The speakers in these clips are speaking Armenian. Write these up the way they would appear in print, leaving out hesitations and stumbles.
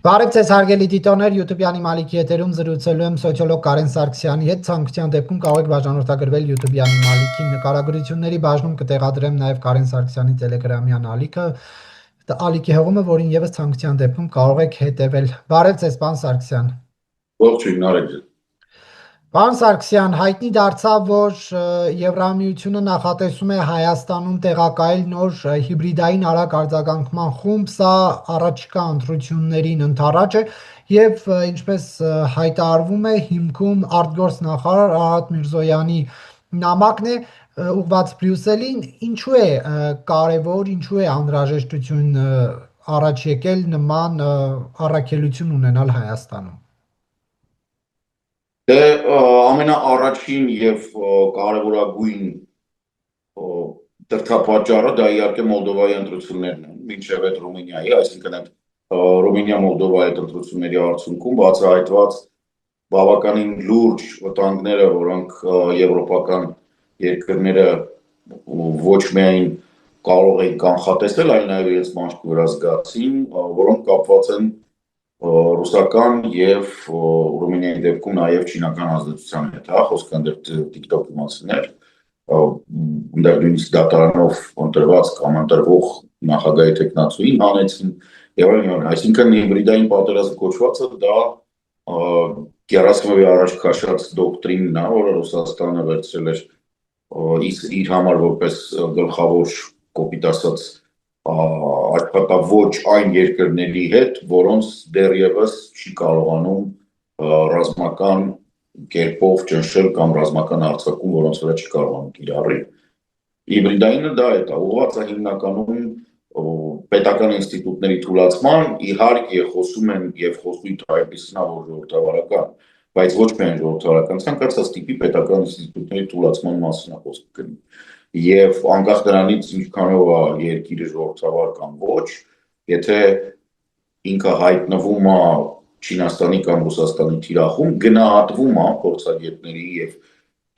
Բարև ձեզ հարգելի դիտողներ, YouTube-յանի Մալիքի եթերում զրուցելու եմ սոցիոլոգ Կարեն Սարգսյանի հետ, ցանկության դեպքում կարող եք բաժանորդագրվել YouTube-յանի Մալիքի նկարագրությունների բաժնում կտեղադրեմ նաև Կարեն Սարգսյանի Telegram-յան ալիքի հղումը, որին եւս ցանկության դեպքում կարող եք հետևել։ Բարև ձեզ, պարոն Սարգսյան։ Ողջույն, Արեգ ջան։ Պարոն Սարգսյան, հայտնի դարձավ, որ Եվրամիությունը նախատեսում է Հայաստանում տեղակայել նոր հիբրիդային արագ արձագանքման խումբ, սա առաջիկա ընտրություններին ընդառաջ է եւ ինչպես հայտարարվում է, հիմքում արտգործնախարար Արարատ Միրզոյանի նամակն է ուղղված Բրյուսելին, ինչու է կարևոր, ինչու է անհրաժեշտություն առաջ եկել նման առաքելություն ունենալ Հայաստանում։ Դե ամենաառաջին եւ կարևորագույն դրդապատճառը դա իհարկե Մոլդովայի ընտրություններն են, մինչև այդ Ռումինիայի, այսինքն այդ Ռումինիա-Մոլդովայի ընտրությունների արդյունքում բացահայտված բավականին լուրջ վտանգները, որոնք եվրոպական երկրները ոչ միայն կարող էին կանխատեսել, այլ նաև իրենց մաշկի վրա զգացին, որոնք կապված են ռուսական եւ Ռումինիայի դեպքում նաև չինական ազդեցության հետ, հա, խոսքը դեռ TikTok իմացիներ, դեռ նույնիսկ դատարանով ընտրված կամ ընտրվող նախագահի տեխնացուին հանեցին եւ այլն, այսինքն հիբրիդային պատերազմ կոչվածը դա 30-ի առաջ քաշած դոկտրինն է, որը Ռուսաստանը վերցրել էր իր համար որպես գլխավոր կոպիտ ասած աշխատավոճ այն երկրների հետ, որոնց դեռևս չի կարողանում ռազմական կերպով ճնշել կամ ռազմական արձակում, որոնց վրա չի կարողանում կիրառել։ Հիբրիդայինը դա է, ուղղված է հիմնականում պետական ինստիտուտների թուլացման, իհարկե խոսում են եւ խոսույթ այդպիսին է, որ ժողովրդավարական, բայց ոչ միայն ժողովրդավարական, ցանկացած տիպի պետական ինստիտուտների թուլացման մասին է խոսքը գնում։ Եվ անկախ դրանից ինչքանով է երկիրը ժողովրդավար կամ ոչ, եթե ինքը հայտնվում է Չինաստանի կամ Ռուսաստանի թիրախում, գնահատվում է փորձագետների եւ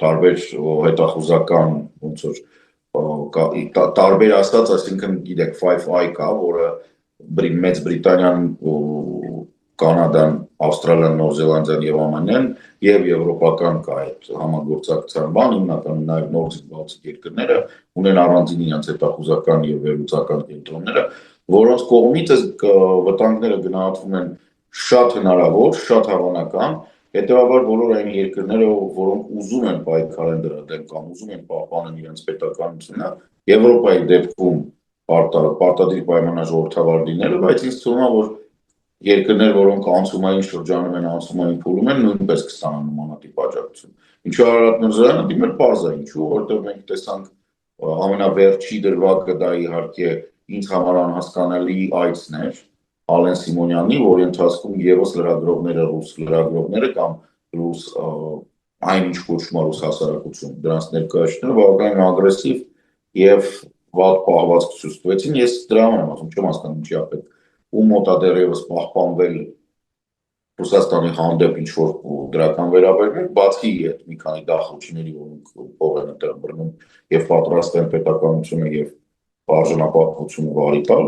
տարբեր հետախուզական ոնց որ տարբեր ասած, այսինքն գիտեք 5i կա, որը Մեծ Բրիտանիան, Կանադան, Ավստրալիան, Նոր Զելանդիան եւ ԱՄՆ-ն եւ եվրոպական կա այդ համագործակցության բան, հիմնականում նաեւ նորդիկ երկրները ունեն առանձին իրենց հետախուզական եւ վերլուծական կենտրոնները, որոնց կողմից վտանգները գնահատվում են շատ հնարավոր, շատ հավանական, հետեւաբար բոլոր այն երկրները, որոնք ուզում են պայքարել դրա դեմ կամ ուզում են պահպանել իրենց պետականությունը, Եվրոպայի դեպքում պարտադիր պայմանաժողովրդավար լինելը, բայց ինձ թվում է, որ երկրներ, որոնք անցումային շրջանում են, անցումային փուլում են, նույնպես կստանան նմանատիպ աջակցություն։ Ինչու Արարատ Միրզոյանը դիմել պարզ է, ինչու, որտեղ մենք տեսանք ամենավերջի դրվագը դա իհարկե ինձ համար անհասկանալի այցն էր Ալեն Սիմոնյանի, որի ընթացքում եւս լրագրողները, ռուս լրագրողները կամ ռուս այնինչ կոչվում է ռուս հասարակություն, դրանց ներկայացուցիչները բավականին ագրեսիվ եւ վատ պահվածք ցույց տվեցին։ Ես դրա համար եմ ասում, չեմ հասկանում ինչի է պետք ու մոտ է դեռևս պահպանվել Ռուսաստանի հանդեպ ինչ-որ դրական վերաբերմունք, բացի այդ մի քանի դախուճիների, որոնք փող են այդտեղ բռնում եւ պատրաստ են պետականությունը եւ արժանապատվությունը վարի տալ,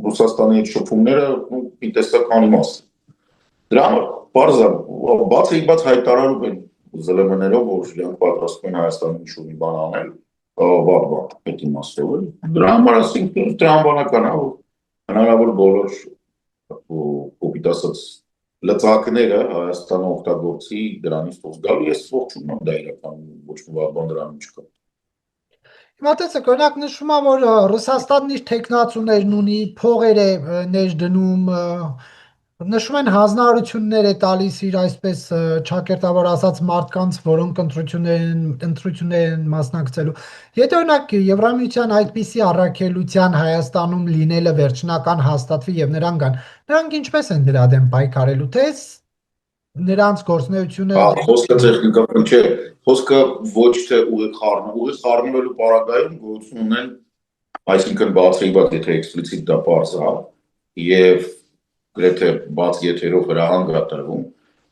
Ռուսաստանի այդ շփումները մի տեսակ անիմաստ են։ Դրա համար բարձ է, բաց հայտարարում են ԶԼՄ-ներով, որ իրենք պատրաստվում են Հայաստանում ինչ-որ մի բան անել, վատ այդ իմաստով է։ Դրա համար ասենք տրամաբանական է, որ հնարավոր բոլոր կոպիտ ասած լծակները Հայաստանը օգտագործի դրանից դուրս գալու, ես ողջունում եմ դա իրականում ոչ մի վատ բան դրանում չկա։ Հիմա տեսեք, օրինակ նշվում է, որ Ռուսաստանն իր տեխնացուներն ունի, փողեր է ներդնում, նշում են հանձնարարություններ է տալիս իր այսպես ճակերտավոր ասած մարդկանց, որոնք ընտրություններ են մասնակցելու։ Եթե օրինակ Եվրամիության այդպիսի առաքելության Հայաստանում լինելը վերջնական հաստատվի եւ նրանք գան, նրանք ինչպես են դրա դեմ պայքարելու, թե նրանց գործունեությունը խոսքը տեխնիկական չէ, խոսքը ոչ թե ուղիղ խառնվելու պարագայում գործում ունեն, այսինքն բացի եթե էքսպլիցիտ դա բարձ է եւ գրեթե բաց եթերով հրահանգ է տրվում,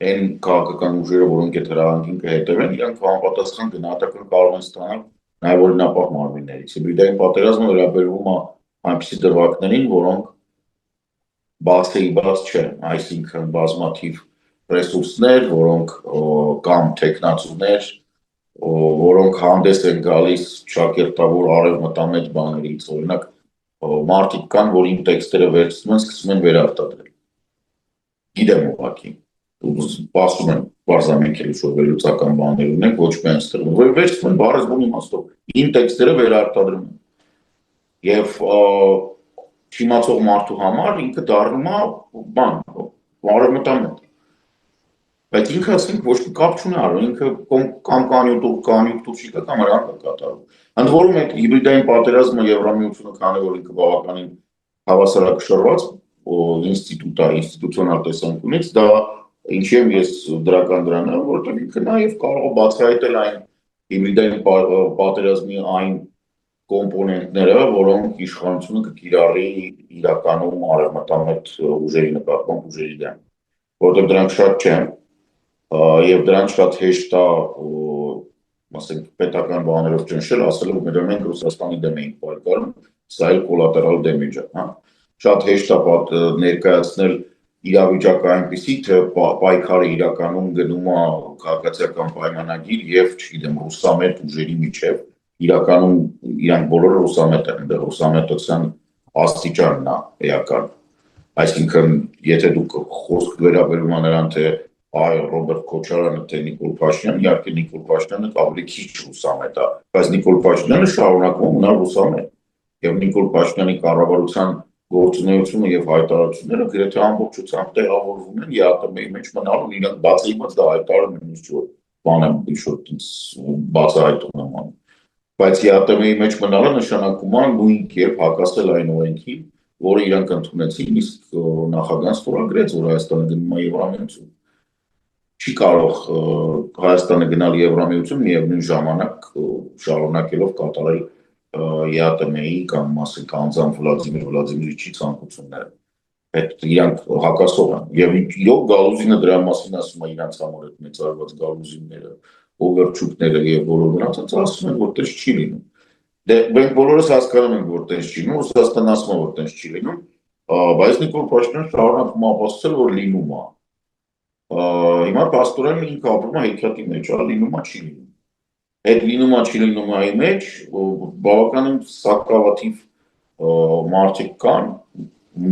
այն քաղաքական ուժերը, որոնք այդ հրահանգին կհետևեն, իրանք համապատասխան գնահատական կարող են ստանալ նաեւ օրինապահ մարմիններից։ Հիբրիդային պատերազմը վերաբերվում է այնպիսի դրվագներին, որոնք բացի բաց չեն, այսինքն բազմաթիվ ռեսուրսներ, որոնք կամ տեխնացուներ, որոնք հանդես են գալիս շակերտավոր արևմտամետ բաներից, օրինակ մարդիկ կան, որ իմ տեքստերը վերցնում են, սկսում են վերարտադրել։ Գիտեմ ուղղակի, ասում են բարձամենքել ինչ-որ վերլուծական բաներ ունենք, ոչ միայն ստեղծում, որ վերցնում են բառազբուն իմաստով, իմ տեքստերը վերարտադրում են։ Եվ չիմացող մարդու համար ինքը դառնում է բան, արևմտամետ։ Բայց ինքը ասենք ոչ մի կապ չունի արվում, ինքը կամ կանյուկտուր չի կամ հրանք է կատարում։ Ընդ որում այդ հիբրիդային պատերազմը Եվրամիությունը քանի որ ինքը բավականին հավասարակշռված ինստիտուտ է, ինստիտուցիոնալ տեսանկյունից, դա ինչի եմ ես դրական դրան, որովհետև ինքը նաև կարող է բացահայտել այն հիբրիդային պատերազմի այն կոմպոնենտները, որոնք իշխանությունը կկիրառի իրականում արևմտամետ ուժերի նկատմամբ ուժերի դեմ, որովհետև դրանք շատ չեն եւ դրանք շատ հեշտ է, ասենք պետական բաներով ճնշել, ասելով որ մենք Ռուսաստանի դեմ ենք պայքարում, սա էլ կոլատերալ դեմեջ է, հա։ Շատ հեշտ է ներկայացնել իրավիճակը այնպեսի, թե պայքարը իրականում գնում է քաղաքացիական պայմանագիր եւ, չգիտեմ, ռուսամետ ուժերի միջև, իրականում իրանք բոլորը ռուսամետ են, դեռ ռուսամետության աստիճանն է էական։ Այսինքն, եթե դուք խոսք վերաբերում ա նրան, թե այ Ռոբերտ Քոչարյանը թե Նիկոլ Փաշինյանը, իհարկե Նիկոլ Փաշինյանը ավելի քիչ ռուսամետ է, բայց Նիկոլ Փաշինյանը շարունակում մնալ ռուսամետ։ Եվ Նիկոլ Փաշինյանի կառավարության գործունեությունը եւ հայտարարությունները գրեթե ամբողջությամբ տեղավորվում են ԵԱՏՄ-ի մեջ մնալուն, իրանք բացահայտված դա հայտարարում են ինչ-որ բան եմ ինչ-որ բացահայտում եմ անում։ Բայց ԵԱՏՄ-ի մեջ մնալը նշանակում է նույն կերպ հակասել այն օրենքին, որը իրանք ընդունեցին, իսկ նախագահան ստորագրեց, որ Հայաստանը գնում է Եվրամիություն։ Չի կարող Հայաստանը գնալ Եվրամիություն միևնույն ժամանակ շարունակելով կատարել ԵԱՏՄ-ի կամ ասենք անձամբ Վլադիմիր Վլադիմիրիչի ցանկությունները։ Այդ իրանք հակասող են։ Եվ իրոք Գալուզինը դրա մասին ասում է իրանց համար այդ մեծարված Գալուզինները, Օվերչուկները եւ բոլոր նրանց ասում են, որ տես չի լինում։ Դե մենք բոլորս հասկանում ենք, որ տես չի լինում, Ռուսաստանը ասում է, որ տես չի լինում, բայց Նիկոլ Փաշինյանը շարունակում է ապացուցել, որ լինում է։ Հիմա պաստորեն ինքը ապրում է հեքիաթի մեջ, լինում է չի լինում։ Այդ լինում է չի լինումայի մեջ բավականին սակավաթիվ մարդիկ կան,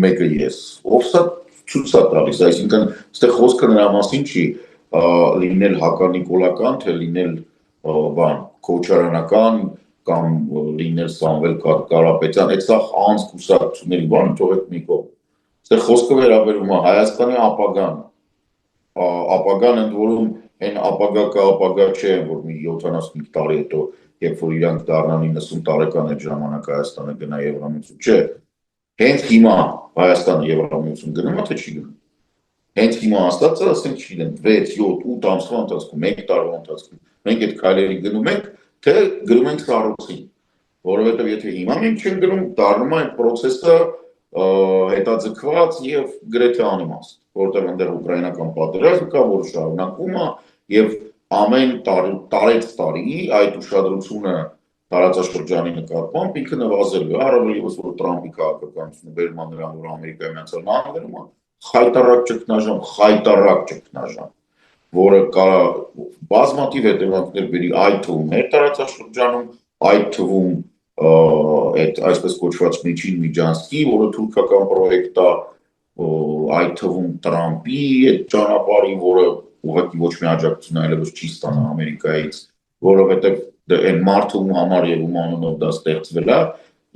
մեկը ես, ով սա ցույց է տալիս, այսինքն այստեղ խոսքը նրա մասին չի լինել հականիկոլական, թե լինել բան քոչարանական կամ լինել Սամվել Կարապետյան, այդ սա անց կուսակցությունների բանը թողեք մի կողմ։ Այստեղ խոսքը վերաբերում է Հայաստանի ապագան ընդ որում այն ապագա կա ապագա չէ, որ մի 75 տարի հետո, երբ որ իրանք դառնան 90 տարեկան այդ ժամանակ Հայաստանը գնա Եվրամիություն, չէ։ Հենց հիմա Հայաստանը Եվրամիություն գնում է, թե չի գնում։ Հենց հիմա ասած է, ասենք չգիտեմ, 6, 7, 8 ամսվա ընթացքում, 1 տարվա ընթացքում մենք այդ քայլերի գնում ենք, թե գրում ենք սառույցին, որովհետև եթե հիմա մենք չենք գնում, դառնում է այդ process-ը հետաձգված եւ գրեթե անիմաստ, որտեղ այնտեղ ուկրաինական պատերազմը կա, որը շարունակվում է եւ ամեն տարի այդ ուշադրությունը տարածաշրջանի նկատմամբ ինքը նվազելու է, առավել ևս որ Տրամպի քաղաքականությունը վերում է նրան, որ Ամերիկայի Միացյալ Նահանգներում խայտառակ ճգնաժամ, որը կարա բազմաթիվ հետևանքներ բերի այդ թվում մեր տարածաշրջանում, այդ թվում այդ այսպես կոչված միջին միջանցքի, որը թուրքական պրոյեկտ է, այդ թվում Տրամպի այդ ճանապարհի, որը ուղղակի ոչ մի աջակցություն այլևս չի ստանա Ամերիկայից, որովհետև այն մարդու համար եւ ում անունով դա ստեղծվել է,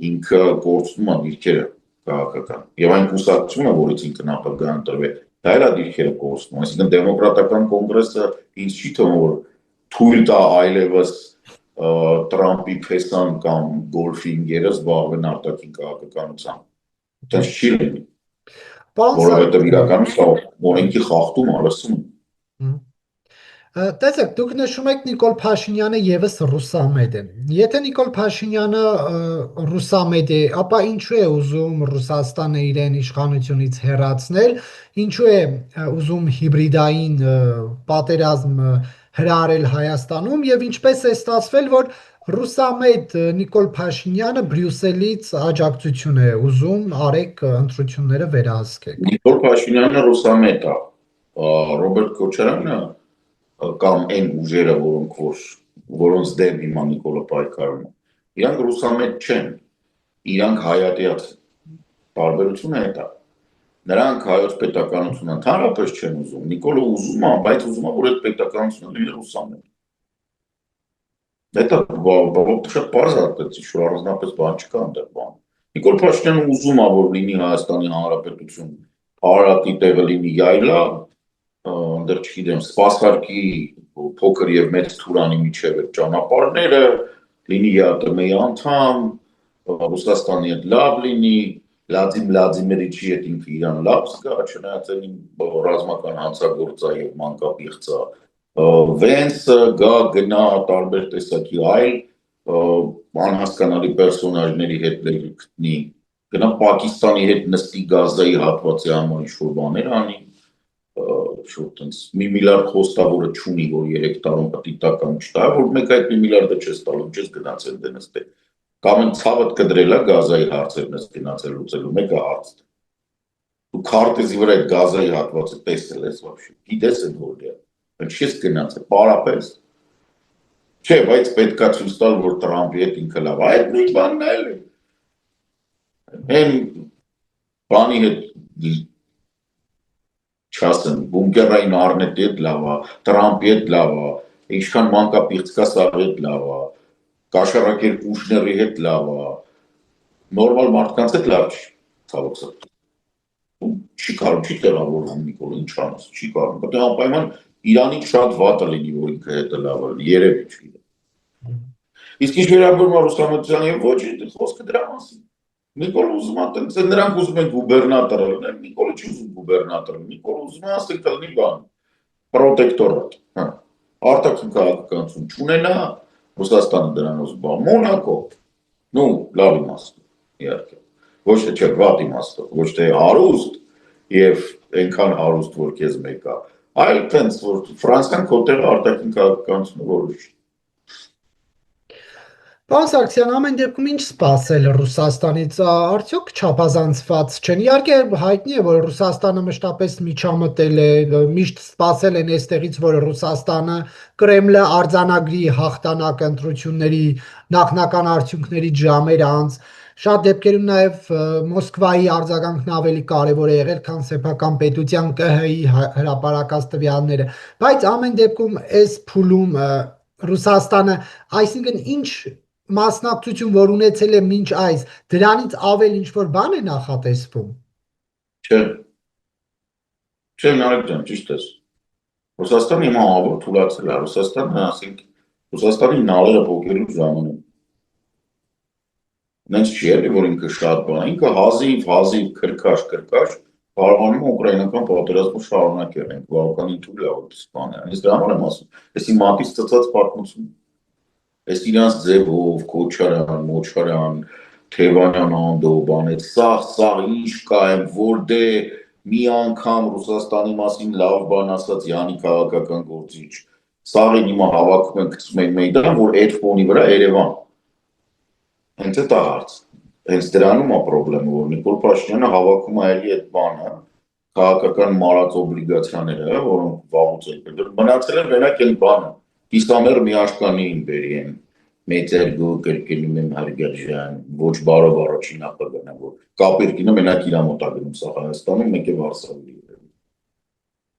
ինքը կորցնում է դիրքերը քաղաքական։ Եվ այն կուսակցությունը, որից ինքը նախագահ ընտրվել, դա էլ է դիրքերը կորցնում։ Այսինքն դեմոկրատական կոնգրեսը ինձ չի թվում, որ թույլ տա այլևս Տրամպի փեսան կամ գոլֆինգերը զբաղվեն արտաքին քաղաքականությամբ։ Դա չի լինի։ Որովհետև իրականում սա օրենքի խախտում է, լսում։ Տեսեք, դուք նշում եք Նիկոլ Փաշինյանը եւս ռուսամետ է։ Եթե Նիկոլ Փաշինյանը ռուսամետ է, ապա ինչու է ուզում Ռուսաստանը իրեն իշխանությունից հեռացնել, ինչու է ուզում հիբրիդային պատերազմ հրահարել Հայաստանում եւ ինչպես է ստացվել, որ ռուսամետ Նիկոլ Փաշինյանը Բրյուսելից աջակցություն է ուզում արեք ընտրությունները վերահսկեք։ Նիկոլ Փաշինյանը ռուսամետ է, Ռոբերտ Քոչարյանը կամ այն ուժերը, որոնց դեմ հիմա Նիկոլը պայքարում է, իրանք ռուսամետ չեն, իրանք հայատյաց են, տարբերությունը այդ է, նրանք հայոց պետականությունը ընդհանրապես չեն ուզում, Նիկոլը ուզում է, բայց ուզում է, որ այդ պետականությունը լինի ռուսամետ։ Դա շատ պարզ է, շուտ առանձնապես բան չկա այնտեղ բան։ Նիկոլ Փաշինյանը ուզում է, որ լինի Հայաստանի Հանրապետություն, Արարատի տեղը լինի Յայլա, այնտեղ չգիտեմ, սպասարկի փոքր եւ մեծ Թուրանի միջև այդ ճանապարհները, լինի ԵԱՏՄ-ի անդամ, Ռուսաստանի հետ լավ լինի, Վլադիմիրիչի հետ ինքը իրան լավ զգա, չնայած այն ռազմական հանցագործ է եւ մանկապիղծ է, Վենսը գա գնա տարբեր տեսակի այլ անհասկանալի պերսոնաժների հետ գտնի, գնա Պակիստանի հետ նստի Գազայի հատվածի համար ինչ-որ բաներ անի, մի միլիարդ խոստա, որը չունի, որ 3 տարում պետք է տական չտա, որ մեկ այդ մի միլիարդը չես տալու, չես գնացել դե նստել, կամ են ցավդ կդրելա Գազայի հարցերն ես գնացել լուծելու, մեկը հարցն է, դու քարտեզի վրա այդ Գազայի հատվածը տեսել ես вообще, գիտես են որ դե Չես գնացել, պարապես, չէ, բայց պետքա ցույց տալ, որ Տրամպի հետ ինքը լավ, այդ նույն բանն էլ է, են բանի հետ չասեմ, բունկերային առնետի հետ լավ է, Տրամպի հետ լավ է, ինչքան մանկապիղծ սաղի հետ լավ է, կաշառակեր Կուշների հետ լավ է, նորմալ մարդկանց հետ լավ չի, ցավոք սրտի, չի կարում, չի տեղավորվում Նիկոլը, ինչ անես, չի կարում, պետք է անպայման Իրանի շատ վատը լինի, որ ինքը հետը լավ լինի, երևի չգիտեմ։ Իսկ ինչ վերաբերում է ռուսամետությանը եւ ոչ, խոսքը դրա մասին։ Նիկոլը ուզում է տենց, նրանք ուզում են գուբերնատորը լինել, Նիկոլը չի ուզում գուբերնատոր լինել, Նիկոլը ուզում է ասել կլինի բան, պրոտեկտորատ, հա։ Արտաքին քաղաքականություն չունենա, Ռուսաստանը դրան ուզում է, Մոնակո, նու լավ իմաստով, իհարկե։ Ոչ թե չէ, վատ իմաստով, ոչ թե հարուստ եւ այնքան հարուստ, որ քեզ մեկա այլ տենց, որ Ֆրանսիան քոտեղը արտաքին քաղաքականությունը որոշի։ Պարոն Սարգսյան, ամեն դեպքում ինչ սպասել Ռուսաստանից, արդյոք չափազանցված չեն։ Իհարկե հայտնի է, որ Ռուսաստանը մշտապես միջամտել է, միշտ սպասել են այստեղից, որ Ռուսաստանը Կրեմլը արձանագրի հաղթանակ ընտրությունների նախնական արդյունքների ժամեր անց։ Շատ դեպքերում նաև Մոսկվայի արձագանքն ավելի կարևոր է եղել, քան սեփական պետության ԿՀ-ի հրապարակած տվյալները։ Բայց ամեն դեպքում այս փուլում Ռուսաստանը, այսինքն ինչ մասնակցություն, որ ունեցել է մինչ այս, դրանից ավել ինչ-որ բան է նախատեսվում։ Չէ, Նարեկ ջան, ճիշտ ես։ Ռուսաստանը հիմա ավոր թուլացել է, Ռուսաստանը, ասենք, Ռուսաստանի նալերը փոքրելու ժամանակ։ Նենց չի էլի, որ ինքը շատ բան, ինքը հազիվ քրքաշ, կարողանում է ուկրաինական պատերազմը շարունակել, ենք բավականին թույլ է որպես բան է, ես դրա համար եմ ասում, այսի մատից ծծած պատմություն, այս իրանց ձևով, Քոչարյան, Մոչարյան, Թևանյան անդով, բանեց, սաղ ինչ կա եմ, որ դե մի անգամ Ռուսաստանի մասին լավ բան ասած Յանի քաղաքական գործիչ, սաղին հիմա հավաքում են գցում են մեյդան, որ այդ ֆոնի վրա Երևան Հենց է հարց, հենց դրանում է պրոբլեմը, որ Նիկոլ Փաշինյանը հավաքում է էլի այդ բանը, քաղաքական մարած օբլիգացիաները, որոնք վաղուց են պետք, մնացել են մենակ այն բանը, կիսամեր միաշկանին բերի են, մեծերգու կրկնում եմ Հարգարժան, ոչ բարով առաջին ապագան, որ կապերկինը մենակ իրա մոտ է գնում սա Հայաստանում, մեկ է Վարշավի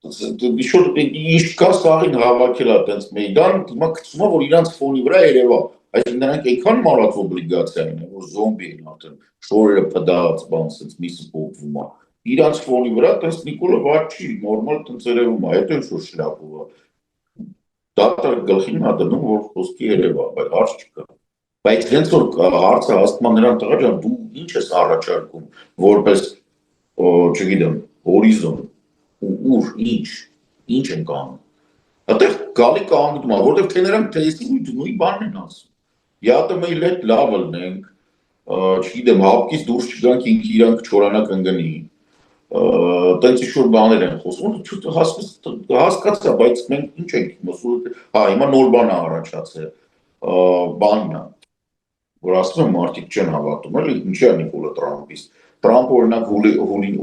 Ինչ կա սաղին հավաքել է տենց մեյդան, հիմա գցում է, որ իրանց ֆոնի վրա Երևան Այսինքն նրանք այնքան մարած օբլիգացիա են, որ զոմբի են արդեն, շորերը փդած, բան սենց միսը փոխվում է։ Իրանց ֆոնի վրա տես Նիկոլը վատ չի, նորմալ տենց երևում է, հետո ինչ որ շլապով է։ Դատարկ գլխին է դնում, որ խոսքի երևա, բայց հարց չկա։ Բայց հենց որ հարցը հասնում է նրան տղա ջան, դու ինչ ես առաջարկում, որպես, չգիտեմ, հորիզոն, ուր, ինչ են կանում։ Այդտեղ գալի կանգնում է, որտեղ թե նրանք տեսի նույն բանն են ասում։ ԵԱՏՄ-ի հետ լավ լինենք, չգիտեմ, հապկից դուրս չգանք ինքը իրանք չորանակ ընգնի, տենց ինչ-որ բաներ են խոսում, հասկացա, բայց մենք ինչ ենք մսում, հիմա նոր բան է առաջացել, բանն է, որ ասում եմ մարդիկ չեն հավատում, էլի, ինչի է Նիկոլա Տրամպից, Տրամպը օրինակ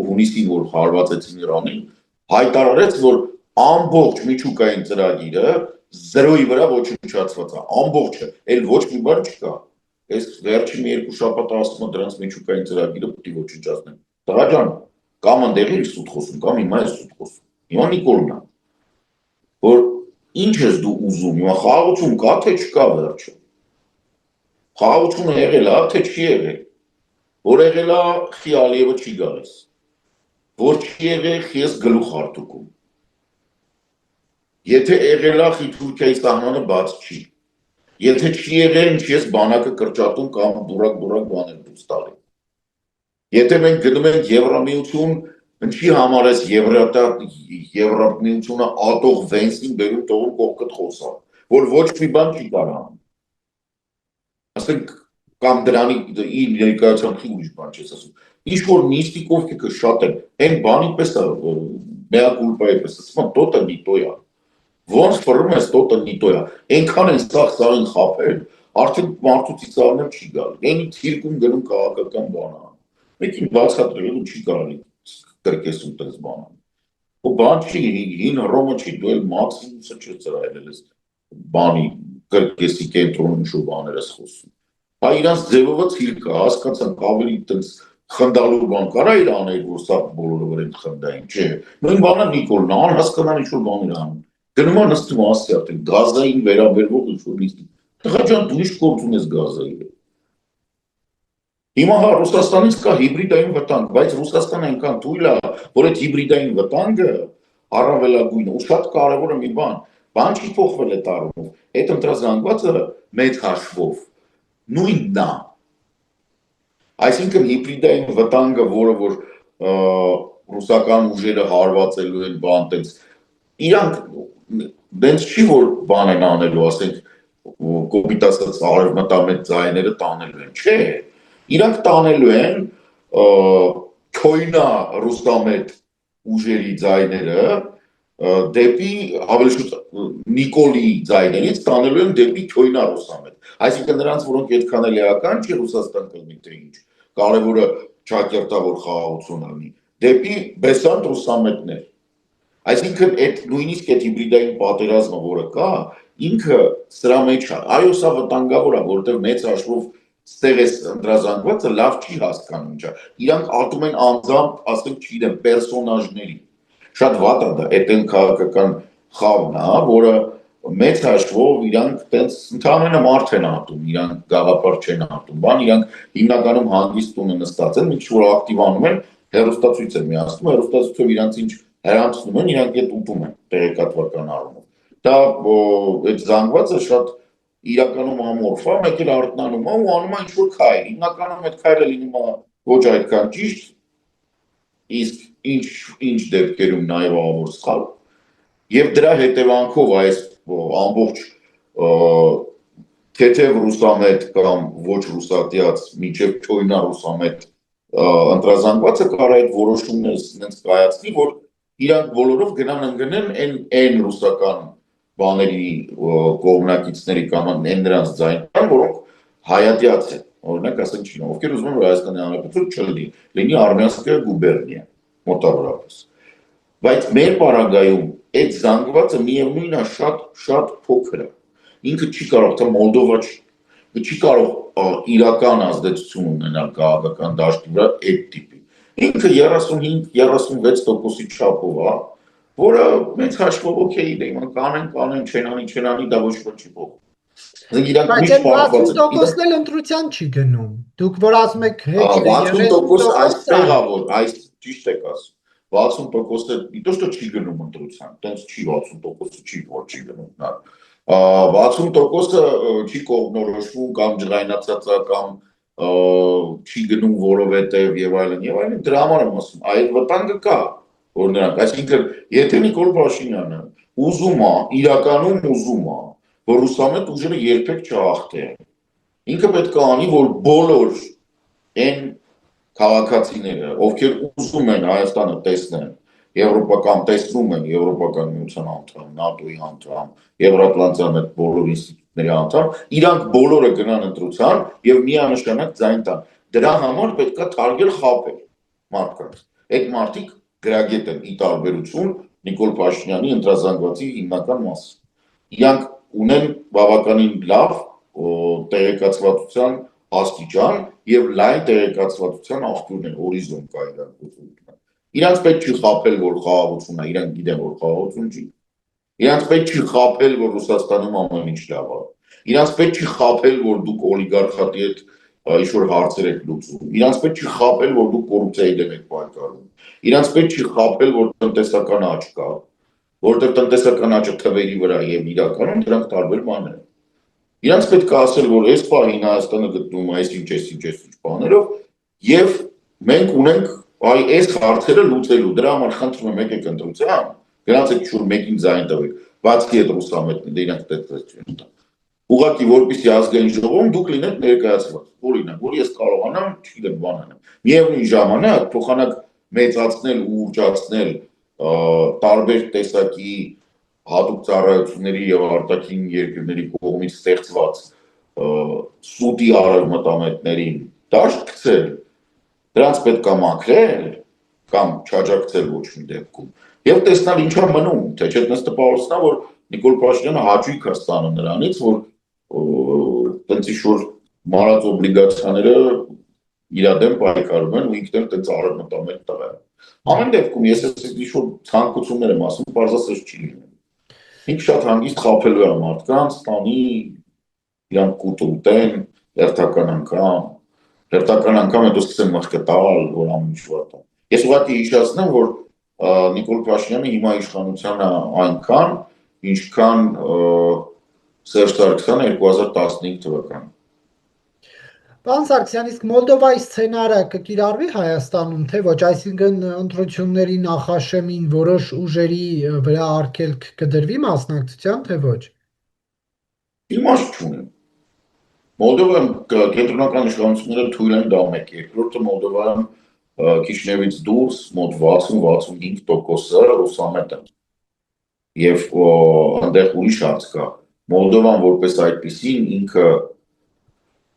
հունիսին, որ հարվածեցին Իրանին, հայտարարեց, որ ամբողջ միջուկային ծրագիրը 0-ի վրա ոչնչացված է, ամբողջը, էլ ոչ մի բան չկա, այս վերջի մի երկու շաբաթ ասում է դրանց միջուկային ծրագիրը պետք է ոչնչացնեն, տղա ջան, կամ ընդեղի ես սուտ խոսում, կամ հիմա ես սուտ խոսում, հիմա Նիկոլն է, որ ինչ ես դու ուզում, հիմա խաղաղություն կա, թե չկա վերջը, խաղաղությունը եղել է, թե չի եղել, որ եղել է խի Ալիևը չի գալիս, որ չի եղել խի ես գլուխ արտուկում, եթե եղել է խի Թուրքիայի սահմանը բաց չի, եթե չի եղել ինչ ես բանակը կրճատում կամ դուրակ բաներ դուս տալի, եթե մենք գնում ենք Եվրամիություն, ինչի համար ես Եվրամիությունը ատող Վենսին բերում տողում կողքդ խոսալ, որ ոչ մի բան չի կարանում, ասենք կամ դրանի իր ներկայացան խի ուրիշ բան չես ասում, ինչ-որ միստիկով կեքը շատ են, են բանի պես է, մեա կուլպայի պես, ասում են տոտը նիտոյա, ոնց ֆռում ես տոտը նիտոյա, ենքան են սաղ-սաղին խապել, արդեն մարդուցի ծարնել չի գալ, ենի թիրկում գնում կաղաքական բանան, մեկին բացատրել ու չի կարելի կրկեսում տես բանան, ու բան չի, հին հռոմը չի, դու էլ մաքսիմուսը չես ծրայել ես բանի կրկեսի կենտրոնում շու բաներ ես խոսում, իրանց ձևովը թիրկա, հասկացանք ավելի տենց խնդալու բան կարա իր անել, որ սա բոլորը վր են խնդային, չէ, նույն բանը Նիկոլն ան հասկանան ինչ-որ բաներ անում, գնում է նստում ասի արդեն, գազային վերաբերվող ինչ-որ նիստի, տղա ջան դու ինչ գործ ունես գազայի հետ, հիմա Ռուսաստանից կա հիբրիդային վտանգ, բայց Ռուսաստանը այնքան թույլ է, որ այդ հիբրիդային վտանգը առավելագույնը, ու շատ կարևորը մի բան չի փոխվել այդ առումով, այդ ընտրազանգվածը մեծ հաշվով, նույնն է, այսինքն հիբրիդային վտանգը, որը որ ռուսական ուժերը հարվածելու են բան տենց, իրանք դենց չի, որ բան են անելու, ասենք, կոպիտ ասած արևմտամետ ձայները տանելու են, չէ, իրանք տանելու են քոյնա ռուսամետ ուժերի ձայները դեպի ավելի շուտ Նիկոլի ձայներից տանելու են դեպի քոյնա ռուսամետ, այսինքն նրանց, որոնք այդքան էլ էական չի Ռուսաստան կլինի թե ինչ, կարևորը ճակերտավոր խաղաղություն անի, դեպի բեսանտ ռուսամետներ, այսինքն այդ նույնիսկ այդ հիբրիդային պատերազմը, որը կա, ինքը սրա մեջ է, այո սա վտանգավոր է, որտեղ մեծ հաշվով ստեղ էս ընտրազանգվածը լավ չի հասկանում ինչա, իրանք ատում են անձամբ, ասենք չգիտեմ, պերսոնաժների, շատ վատ է դա, այդ են քաղաքական խավն է, որը մեծ հաշվով իրանք տենց ընդհանրապես մարդ են ատում, իրանք գաղափար չեն ատում, բան, իրանք հիմնականում հանգիստ տունը նստած են, մի քիչ որ ակտիվանում են, հեռուստացույց են միացնում, հեռուստացույցով իրանք ինչ հեռացնում են, իրանք այդ ուտում են տեղեկատվական առումով, դա այդ զանգվածը շատ իրականում ամորֆ է, մեկ էլ արտնանում է ու անում է ինչ-որ քայլ, հիմնականում այդ քայլը լինում է ոչ այդքան ճիշտ, իսկ ինչ դեպքերում նաև ավոր սխալ, և դրա հետևանքով այս ամբողջ թեթև ռուսամետ կամ ոչ ռուսատյաց մինչև քոյնա ռուսամետ ընտրազանգվածը կարա այդ որոշումն նենց կայացնի, որ իրանք բոլորով գնան ընկնեն այն ռուսական բաների կողմնակիցների կամ են նրանց ձայնան, որոնք հայատյաց են, օրինակ ասենք չինը, ովքեր ուզում են, որ Հայաստանի Հանրապետություն չլինի, լինի Արմենսկայա գուբերնիա, մոտավորապես, բայց մեր պարագայում այդ զանգվածը միևնույն է շատ փոքր է, ինքը չի կարող, թե Մոլդովա չի կարող իրական ազդեցություն ունենալ քաղաքական դաշտի վրա այդ տիպի, ինքը 35-36%-ի չափով է, որը մեծ հաշվով օքեյ է, կանեն, չեն անի, դա ոչ ոք չի փոխում։ Բայց այդ 60%-ն էլ ընտրության չի գնում, դուք որ ասում եք 60% այստեղ է, որ այս ճիշտ եք ասում, 60%-ը դիտոշ что չի գնում ընտրության, տենց չի 60%-ը չի, որ չի գնում, 60%-ը չի կողմնորոշվում կամ ջղայնացածա կամ չի գնում որովհետև եւ այլն, դրա համար եմ ասում, այդ վտանգը կա, որ նրանք, այսինքն, եթե Նիկոլ Փաշինյանը ուզում է, իրականում ուզում է, որ ռուսամետ ուժերը երբեք չհաղթեն, ինքը պետք է անի, որ բոլոր այն քաղաքացիները, ովքեր ուզում են Հայաստանը տեսնեն, եվրոպական տեսնում են եվրոպական միության անդամ, ՆԱՏՕ-ի անդամ, Եվրատլանտյան այդ բոլոր ինստիտուտների անդամ, իրանք բոլորը գնան ընտրության եւ միանշանակ ձայն տան։ Դրա համար պետք է թարգել խաբել մարդկանց։ Այդ մարդիկ գրագետ են ի տարբերություն Նիկոլ Փաշինյանի ընտրազանգվածի հիմնական մասը։ Իրանք ունեն բավականին լավ տեղեկացվածության աստիճան եւ լայն տեղեկացվածության աղբյուրներ, հորիզոն կա իրանք ուզում։ Իրանք պետք չի խաբել, որ խաղաղություն է, իրանք գիտեն, որ խաղաղություն չի։ Իրանք պետք չի խաբել, որ Ռուսաստանում ամեն ինչ լավ է։ Իրանք պետք չի խաբել, որ դուք օլիգարխատի հետ ինչ-որ հարցեր եք լուծում։ Իրանք պետք չի խաբել, որ դուք կոռուպցիայի դեմ եք պայքարում։ Իրանք պետք չի խաբել, որ տնտեսական աճ կա, որտեղ տնտեսական աճը թվերի վրա եւ իրականում դրանք տարբեր բաներ են։ Իրանք պետք է ասել, որ այս պահին Հայաստանը գտնվում է այս ինչ բաներով եւ մենք ունենք այս հարցերը լուծելու։ Դրա համար խնդրում եմ եկեք ընտրության, գնացեք շուտ մեկին ձայն տվեք, բացի այդ ռուսամետները իրանք դեպքեր չեն տա։ Ուղղակի որպեսզի ազգային ժողովում դուք լինեք ներկայացված, օրինակ, որ ես կարողանամ, չգիտեմ, բան անեմ։ Միևնույն ժամանակ փոխանակ մեծացնել ու ուռճացնել տարբեր տեսակի հատուկ ծառայությունների եւ արտաքին երկրների կողմից ստեղծված սուտի արարմատամետներին դաշտ գցել, դրանց պետք է մաքրել կամ չաջակցել ոչ մի դեպքում եւ տեսնել ինչա մնում, թե չէ դες տպավորությունա, որ Նիկոլ Փաշինյանը հաճույք է ստանում նրանից, որ տենց ինչ-որ մարած օբլիգացիաները իր դեմ պայքարում են ու ինքն էլ տենց արարմատամետ տղա է։ Ամեն դեպքում ես ինչ-որ ցանկություններ եմ ասում, բարձրացած չի լինում։ Ինքը շատ հանգիստ խաբելու է մարդկանց, տանի իրանք կուտուտեն, հերթական անգամ հետո սկսեն մխկը տալ, որ ամեն ինչ վատ է։ Ես ուղղակի հիշեցնեմ, որ Նիկոլ Փաշինյանը հիմա իշխանության է այնքան, ինչքան Սերժ Սարգսյանը 2015 թվականին։ Պարոն Սարգսյան, իսկ Մոլդովայի սցենարը կկիրառվի Հայաստանում, թե ոչ, այսինքն ընտրությունների նախաշեմին որոշ ուժերի վրա արգելք կդրվի մասնակցության, թե ոչ։ Իմաստ չունի։ Մոլդովայում կենտրոնական իշխանությունները թույլ են դա մեկ, երկրորդը Մոլդովայում Քիշնևից դուրս մոտ 60-65% ռուսամետ են։ Եվ այնտեղ ուրիշ հարց կա։ Մոլդովան որպես այդպեսին ինքը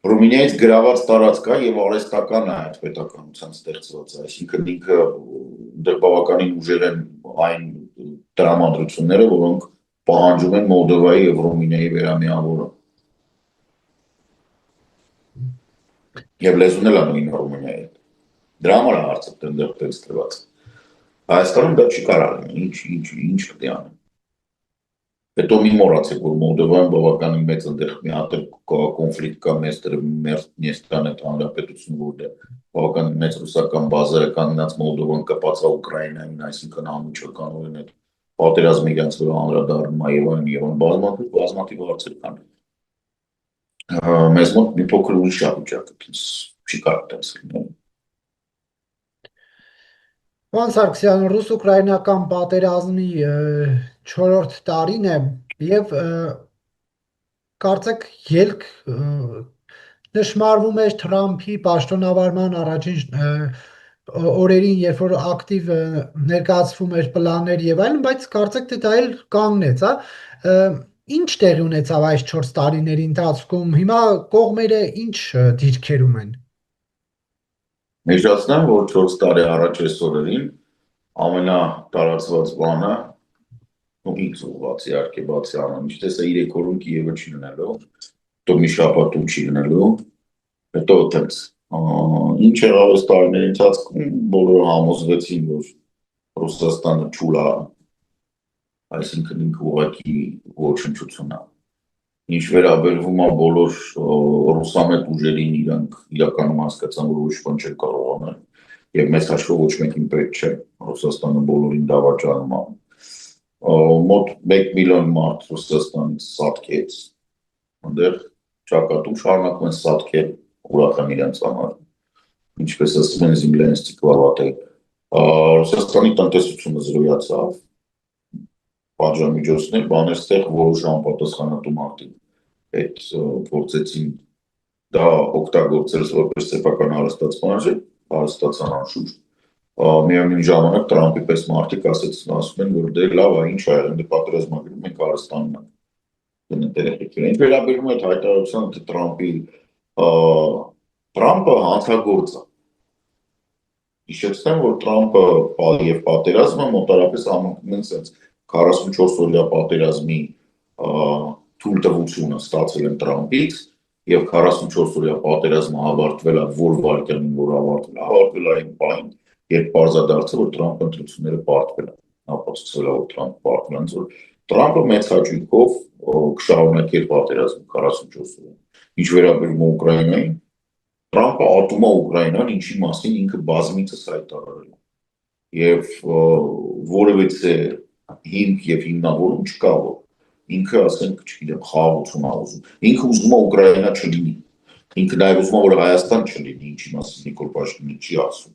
Ռումինիայից գրաված տարածք է եւ արհեստական է այդ պետականության ստեղծված, այսինքն ինքը դեռ բավականին ուժեր են այն տրամադրությունները, որոնք պահանջում են Մոլդովայի եւ Ռումինիայի վերամիավորը։ Եվ լեզուն էլ անունին Ռումինիայի հետ։ Դրա համար է հարցը դեռ տենց դրված։ Հայաստանում դա չի կարող լինել, ինչ պետք է անեն։ Հետո մի մոռացեք, որ Մոլդովայում բավականին մեծ այնտեղ մի հատ կոնֆլիկտ կա Մեստան այդ հանրապետությունը, որտեղ բավականին մեծ ռուսական բազա է կանգնած Մոլդովան կապած է Ուկրաինային, այսինքն անմիջականորեն այդ պատերազմը իրենց վրա անդրադառնում է եւ բազմաթիվ հարցեր կան։ Մեզ մոտ մի փոքր ուրիշ է վիճակը, չի կարող տենց լինել։ Պարոն Սարգսյան, ռուս-ուկրաինական պատերազմի 4-րդ տարին է եւ կարծեք ելք նշмарվում էր Թրամփի պաշտոնավարման առաջին օրերին, երբ որ ակտիվ ներկայացվում էր պլաններ եւ այլն, բայց կարծեք թե դա էլ կանգնեց, ինչ տեղի ունեցավ այս 4 տարիների ընթացքում։ Հիմա կողմերը ինչ դիրքերում են։ Նշեցնեմ, որ 4 տարի առաջ այս օրերին ամենատարածված բանը ու ինձ ուղղված իհարկե բացի ամեն ինչ, տեսա 3 օրում Կիևը չի լինելու, հետո մի շաբաթում չի լինելու, հետո այդպես ինչ եղավ այս տարիների ընթացքում, բոլորը համոզվեցին, որ Ռուսաստանը չուլ է, այսինքն ինքը ուղղակի ոչնչություն է։ Ինչ վերաբերվում է բոլոր ռուսամետ ուժերին, իրանք իրականում հասկացան, որ ոչ բան չեն կարող անել եւ մեծ հաշվով ոչ մեկին պետք չէ, Ռուսաստանը բոլորին դավաճանում է։ Մոտ 1 միլիոն մարդ Ռուսաստանից սատկեց, այնտեղ ճակատում շարունակում են սատկել, ուրախ եմ իրենց համար, ինչպես ասում են Զիմլենսկի կլավատը։ Ռուսաստանի տնտեսությունը զրոյացավ, պատժամիջոցներ, բաներ ստեղ որոշ անպատասխանատու մարդիկ այդ փորձեցին դա օգտագործել որպես սեփական հարստացման արժեք, հարստացան անշուշտ, միևնույն ժամանակ Տրամպի պես մարդիկ ասում են, որ դե լավ է, ինչ ա եղել, դե պատերազմագրում մենք Արստանում ենք։ Ինչ վերաբերում է այդ հայտարարությանը, թե Տրամպը հանցագործ է։ Հիշեցնեմ, որ Տրամպը եւ պատերազմը մոտարապես ամենքն sense 44-օրյա պատերազմի թույլտվությունը ստացել են Տրամպից եւ 44-օրյա պատերազմը ավարտվել է որ վարկյանին, որ ավարտվել է այն պահին, երբ բարձրադարձել որ Տրամպը ընտրությունները պարտվել են, ապացուցել է որ Տրամպը պարտվել են, որ Տրամպը մեծ հաճույքով կշարունակի պատերազմը 44 օրը։ Ինչ վերաբերում է Ուկրաինային, Տրամպը ատում է Ուկրաինան, ինչի մասին ինքը բազմիցս հայտարարել է։ Եվ որևէ հիմք եւ հիմնավորում չկա, որ ինքը ասենք, չգիտեմ, խաղաղություն է ուզում։ Ինքը ուզում է Ուկրաինա չլինի։ Ինքը նաեւ ուզում է որ Հայաստան չլինի, ինչի մասին Նիկոլ Փաշինյանը չի ասում։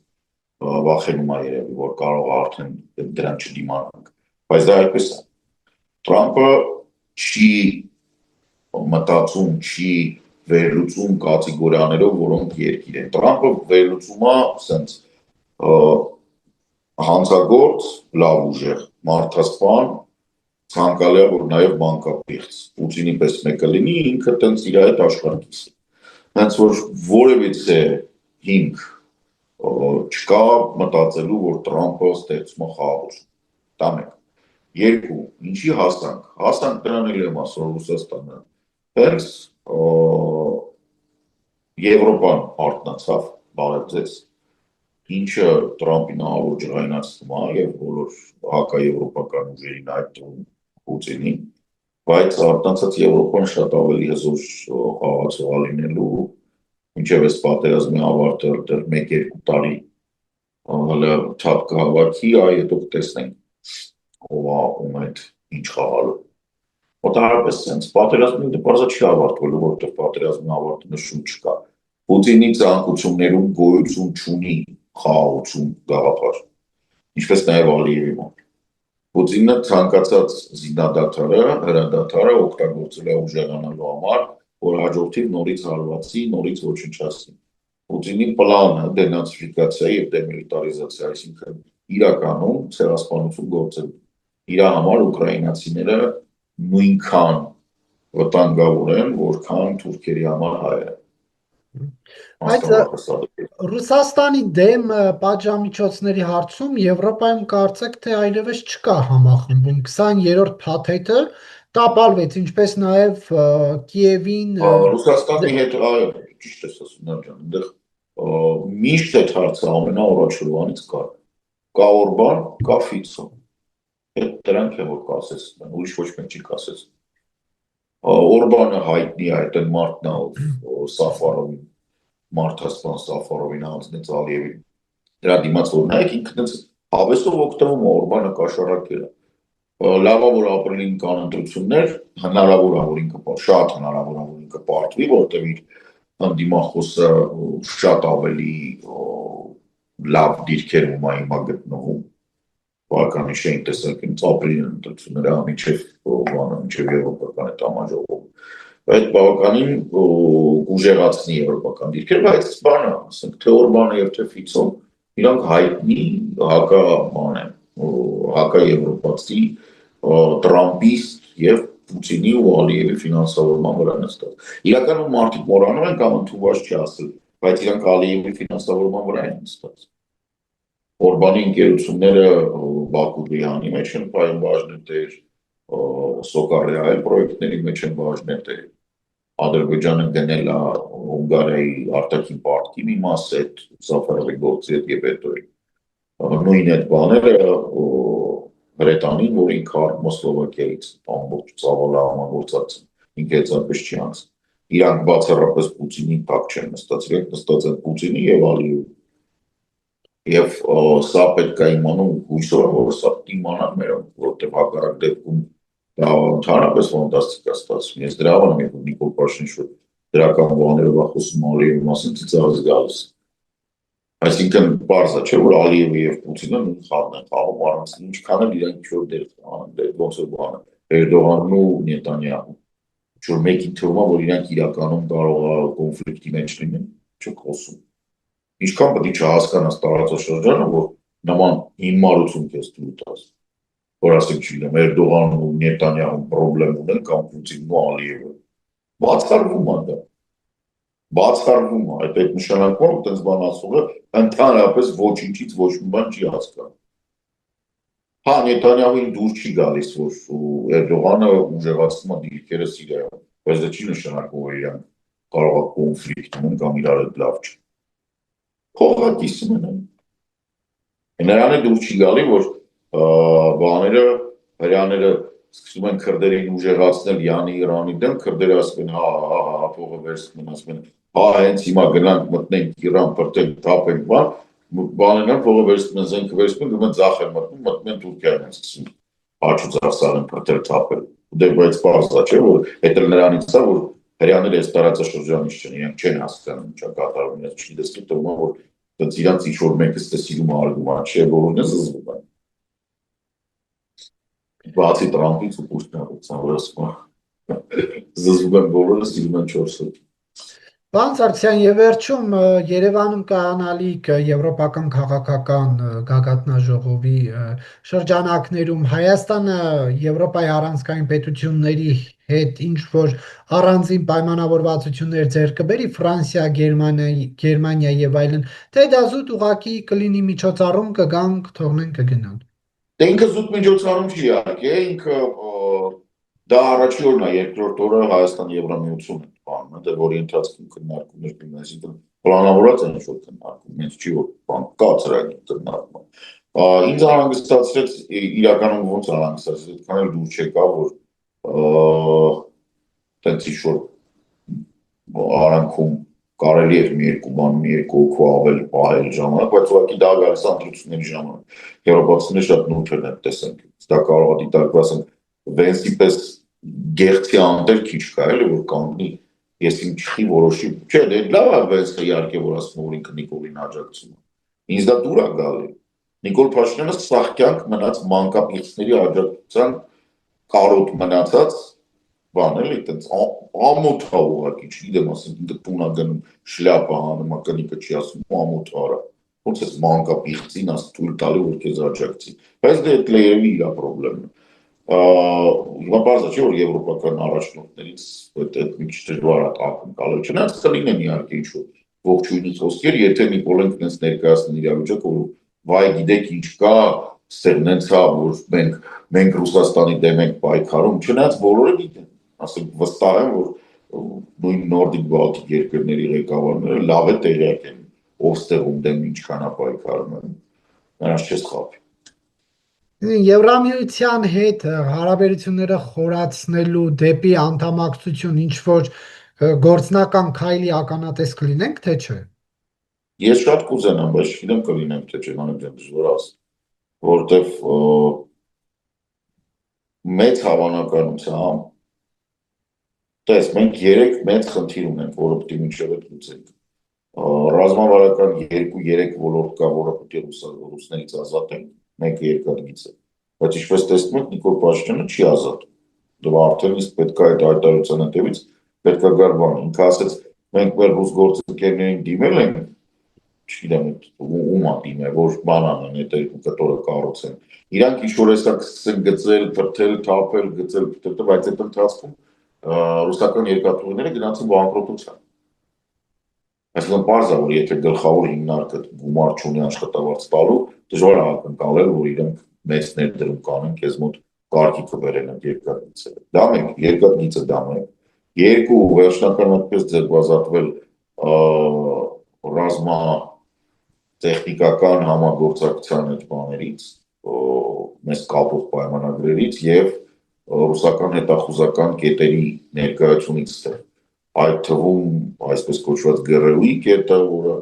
Վախենում է երևի, որ կարող է արդեն դրան չդիմանանք։ Բայց դա այդպես է։ Տրամպը չի մտածում, չի վերլուծում կատեգորիաներով, որոնք երկիր են։ Տրամպը վերլուծում է sense հանցագործ, լավ ուժեղ, մարդասպան, ցանկալի է որ նաև բանկապիղծ, Պուտինի պես մեկը լինի, ինքը տենց իր հետ աշխարհակից է։ Հենց որ որևէ հիմք չկա մտածելու, որ Տրամպը ստեղծում է խաղաղություն։ Դա մեկ։ Երկու, ինչի հասանք։ Հասանք դրան էլ եմ ասում Ռուսաստանը։ Հենց Եվրոպան արթնացավ, բարևձեց, ինչը Տրամպին ահավոր ջղայնացնում է եւ բոլոր հակաեվրոպական ուժերին այդ Պուտինին, բայց արթնացած Եվրոպան շատ ավելի հզոր խաղացող է լինելու, մինչև այս պատերազմի ավարտը դեռ 1-2 տարի հələ թափ կհավաքի, այ հետո կտեսնենք ով է ում հետ ինչ խաղալու։ Մոտավորապես sense պատերազմը դեպարզա չի ավարտվելու, որովհետև պատերազմի ավարտը նշում չկա։ Պուտինի ցանկություններում գոյություն չունի խաղաղություն գաղափար, ինչպես նաև Ալիևի մոտ։ Պուտինը ցանկացած զինադադարը, հրադադարը օգտագործել է ուժեղանալու համար, որ հաջորդիվ նորից հարվածի, նորից ոչնչացնի։ Պուտինի պլանը դենացիֆիկացիա եւ դեմիլիտարիզացիա, այսինքն իրականում ցեղասպանություն գործել։ Իր համար ուկրաինացիները նույնքան վտանգավոր են, որքան թուրքերի համար հայերը։ Բայց Ռուսաստանի դեմ պատժամիջոցների հարցում Եվրոպայում կարծեք թե այլևս չկա համախմբում 20-րդ փաթեթը տապալվեց, ինչպես նաև Կիևին Ռուսաստանի հետ ճիշտ ես ասում, այնտեղ միշտ այդ հարցը ամենաառաջորդանից կա Օրբան, կա Ֆիցո։ Դրանք է որ կասես, ուրիշ ոչ մեկ չի կասես։ Օրբանը հայտնի է այդ մարդն է Սաֆարովին, մարդասպան Սաֆարովին հանձնեց Ալիևին։ Դրա դիմաց որ նայեք ինքն հավեսով օգտվում է Օրբանը կաշառակել է։ Լավ է որ ապրիլին կան ընտրություններ, հնարավոր է որ ինքը շատ հնարավոր է որ ինքը պարտվի, որտեղ իր ընդդիմախոսը շատ ավելի լավ դիրքերում է հիմա գտնվում։ Բարգանիշային տեսակետից ապրիլին ընտրությունները մինչև եվրոպական այդ համաժողով։ Այդ բավականին ուժեղացնի եվրոպական դիրքեր, բայց բանը, ասենք թե Օրբանը եւ թե Ֆիցոն, իրանք հայտնի հակաեվրոպացի Տրամպիստ եւ Պուտինի ու Ալիևի ֆինանսավորման վրա նստած։ Իրականում մարդիկ մոռանում են կամ ընդունված չի ասել, բայց իրանք Ալիևի ֆինանսավորման վրա են նստած։ Օրբանի ընկերությունները Բաքուի մեջ են պայում բաժնետեր, Սոկարեայել պրոյեկտների մեջ են բաժնետեր, Ադրբեջանը գնել է Հունգարիայի արտաքին պարտքի մի մաս այդ Սաֆարովի գործի հետ եւ հետո նույն այդ բաները Բրետանին, որ ինքը առնում Սլովակիայից ամբողջ ծավալը համագործած ինքը այդպես չի անցել։ Իրանք բացառապես Պուտինի տակ չեն նստած, իրենք նստած են Պուտինի եւ Ալիևի։ Եվ սա պետք է իմանալ հույսով, որ սա իմանան մերոնք, որովհետև հակառակ դեպքում դա ընդհանրապես ֆանտաստիկ է ստացվում։ Ես դրա համար եմ Նիկոլ Փաշինյանը դրական բաներով խոսում Ալիևի մասին ծիծաղս գալիս։ Այսինքն պարզ է, չէ՞ որ Ալիևը եւ Պուտինը նույն խաղն են խաղում, առանց ինչքան էլ իրենք ինչ-որ դեր ոնց որ բանը Էրդողանն ու Նետանյահուն։ Ինչ-որ մեկին թվում է, որ իրենք իրականում կարող է կոնֆլիկտի մեջ լինեն, չեք խոսում։ ինչքան պետք է չհասկանաս տարածաշրջանը, որ նման հիմարություն քեզ դու տաս, որ ասենք չգիտեմ, Էրդողանն ու Նետանյահուն պրոբլեմ ունեն կամ Պուտինն ու Ալիևը։ Բացառվում է դա։ Բացառվում է, այդ նշանակում է, այդպես բան ասողը ընդհանրապես ոչինչից ոչ մի բան չի հասկանում։ Հա, Նետանյահուին դուր չի գալիս, որ Էրդողանը ուժեղացնում է դիրքերը Սիրիայում, բայց դա չի նշանակում, որ իրանք կարող է կոնֆլիկտ ունեն կամ իրար հետ լավ չի։ Փողակիսում են։ Նրան է դուր չի գալի, որ հրյաները սկսում են քրդերին ուժեղացնել Յանի Իրանի դեմ, քրդերը ասում են, հա, փողը վերցնում, ասում են, հա, հենց հիմա գնանք մտնենք Իրան, պրտենք, թափենք, բաներն փողը վերցնում են, զենքը վերցնում են, գնում են ձախ են մտնում են Թուրքիայում են սկսում աչու ծախսարեն պրտել, թափել։ Դե բայց պարզ է, չէ, որ հետ էլ նրանից է, որ հրյաները այս տարածաշրջանից չեն, իրենք չեն հասկանում ինչա կատարվում, ես չի դեսքի տվում, որ իրանց ինչ-որ մեկը ստեսիլում արգում է, չէ, որոնը զզվում են։ Բացի Տրամպից ու Պուտինից վրասում զզվում են բոլորը, սիրում են 4-ը։ Պարոն Սարգսյան, եւ վերջում Երևանում կայանալիք եվրոպական քաղաքական գագաթնաժողովի շրջանակներում Հայաստանը Եվրոպայի առանցքային պետությունների հետ ինչ որ առանձին պայմանավորվածություններ ձեռք կբերի Ֆրանսիա, Գերմանիա եւ այլն, թե դա զուտ ուղակի կլինի միջոցառում կգանք, թողնենք կգնան։ Դե ինքը զուտ միջոցառում չի իհարկե, ինքը դա առաջի օրն է, երկրորդ օրը Հայաստան Եվրամիություն է բանը, դե որի ընթացքում քննարկումներ կլինեն, այսինքն պլանավորված են ինչ-որ քննարկում, հենց չի որ բան կա ծրագիր քննարկում։ Ինձ անհանգստացրեց, իրականում ոնց անհանգստացրեց, այդքան էլ դուր չեկա, որ տենց ինչ-որ արանքում կարելի է մի երկու բան, մի երկու օքու ավել պահել ժամանակ, բայց ուղղակի դա գալիս ընտրությունների ժամանակ։ Եվրոպացիները շատ նուրբ են տեսնենք, դա կարող է դիտարկվել, ասենք, Վենսի պես գեղցի անտեր քիչ կա, էլի որ կանգնի, ես իմ չխի որոշի, չէ, դե լավ է Վենսը իհարկե, որ ասում որ ինքը Նիկոլին աջակցում է։ Ինձ դա դուր է գալի։ Նիկոլ Փաշինյանը սաղ կյանք մնաց մանկապիղծների աջակցության կարոտ մնացած բան էլի, այդպես ամոթ է ուղղակի, չգիտեմ, ասենք, ինքը տուն է գնում, շլյապա հանում, կնիկը չի ասում, ամոթ արա։ Ոնց էս մանկապիղծին աս թույլ տալի, որ քեզ աջակցի։ Բայց դե այդ երևի իր պրոբլեմն է։ Հիմա բարձր չէ, որ եվրոպական առաջնորդներից այդ մի քիչ դժվար է ակնկալել, չնայած կլինեն իհարկե ինչ-որ ողջույնի խոսքեր, եթե Նիկոլեն կնես ներկայացնեն իրավիճակը, որ վայ գիտեք ինչ կա, ստեղնենց հա, որ մենք Ռուսաստանի դեմ ենք պայքարում, չնայած բոլորը գիտեն, ասենք վստահ եմ, որ նույն նորդիկ բալտիկ երկրների ղեկավարները լավ է տեղյակ են, ով ստեղում դեմ ինչքան է պայքարում են, նրանց չես խաբի։ Եվրամիության հետ հարաբերությունները խորացնելու դեպի անդամակցություն ինչ որ գործնական քայլի ականատես կլինենք, թե չէ։ Ես շատ կուզենամ, բայց չգիտեմ կլինենք, թե չէ, մանավանդ դժվար ասել, որովհետև մեծ հավանականությամբ տես, մենք 3 մեծ խնդիր ունենք, որը պետք է մինչև այդ լուծենք։ Ռազմավարական 2-3 ոլորտ կա, որը պետք է ռուսներից ազատենք, մեկը երկաթգիծ է։ Բայց ինչպես տեսնում եք, Նիկոլ Փաշինյանը չի ազատ։ Դա արդեն իսկ պետք է այդ հայտարարության հետևից պետք է գար բան։ Ինքը ասեց, մենք մեր ռուս գործընկերներին դիմել ենք, չգիտեմ ում է դիմել, որ բան անեն, այդ երկու կտորը կառուցեն։ Իրանք ինչ-որ էսակ սկսեն գծել, թրթել, թափել, գծել, թրթել, բայց այդ ընթացքում ռուսական երկաթուղիները գնացին բանկրոտության։ Այսինքն պարզ է, որ եթե գլխավոր հիմնարկը գումար չունի աշխատավարձ տալու, դժվար է ակնկալել, որ իրենք մեծ ներդրում կանեն, քեզ մոտ կարգի կբերեն այդ երկաթգիծերը։ Դա մեկ, երկաթգիծը դա մեկ։ Երկու, վերջնական այդպես ձերբազատվել ռազմա տեխնիկական համագործակցության այդ բաներից, մեզ կապող պայմանագրերից եւ ռուսական հետախուզական կետերի ներկայությունից ստեղ։ Այդ թվում այսպես կոչված ԳՌՈ-ի կետը, որը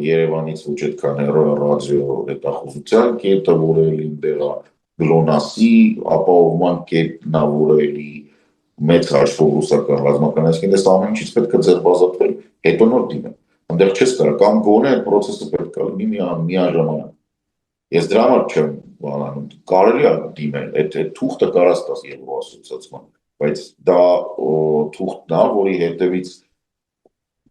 Երևանից ոչ այդքան հեռու է ռադիո հետախուզության կետը, որը էլի դեղա գլոնասի ապահովման կետն է, որը էլի մեծ հաշվով ռուսական ռազմական, այսինքն այս ամեն ինչից պետք է ձերբազատվել, հետո նոր դիմեն։ Այնտեղ չես կարող, կամ գոնե այդ process-ը պետք է լինի միաժամանակ։ Ես դրա համար չեմ բանանում, կարելի է դիմել, այդ թուղթը կարաս տաս Եվրոասոցիացիան, բայց դա թուղթն է, որի հետևից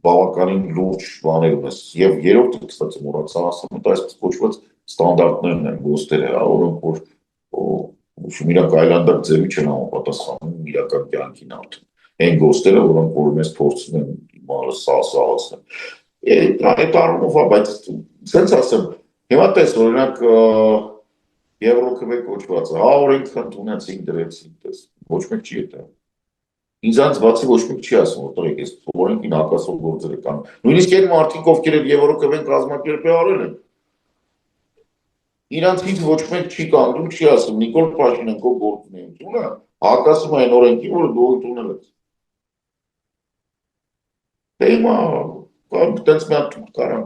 բավականին լուրջ բաներ ունես եւ երրորդը կստացի մոռացա ասեմ դա այսպես կոչված ստանդարտներն են գոստերը որոնք որ ուշում իրակ այլանդակ ձևի չեն համապատասխանում իրական կյանքին արդեն այն գոստերը որոնք որ մեզ փորձում են իմալը սահացնել այդ առումով բայց sense ասեմ հիմա տես օրինակ Եվրոկոմի կոչվածը օրենք ընդունեցին դրեցին տես ոչ մեկ չի դա Ինձանց բացի ոչ մեկ չի ասում, որտեղ եք ես օրենքին հակասող գործեր կան։ Նույնիսկ այն մարդիկ, ովքեր այդ Եվրոկոմեն կազմակերպել արել են։ Իրանցից ոչ մեկ չի կանգնում, չի ասում Նիկոլ Փաշինյանը գործունեությունը հակասում է այն օրենքին, որը դու ընդունել ես։ Դե հիմա այդպես մի հատ կարամ։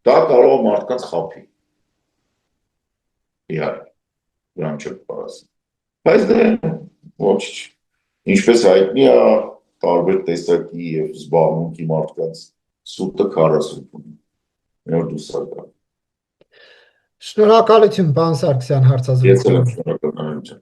Դա կարող է մարդկանց խափի։ Իհարկե, դրան չպարասի։ Բայց դե ոչ Ինչպես հայտնի է տարբեր տեսակի եւ զբաղմունքի մարդկանց սուտը 40 ունի։ Մեր դուսակա։ Շնորհակալություն, պարոն Սարգսյան, հարցազրույցը։ Շնորհակալություն։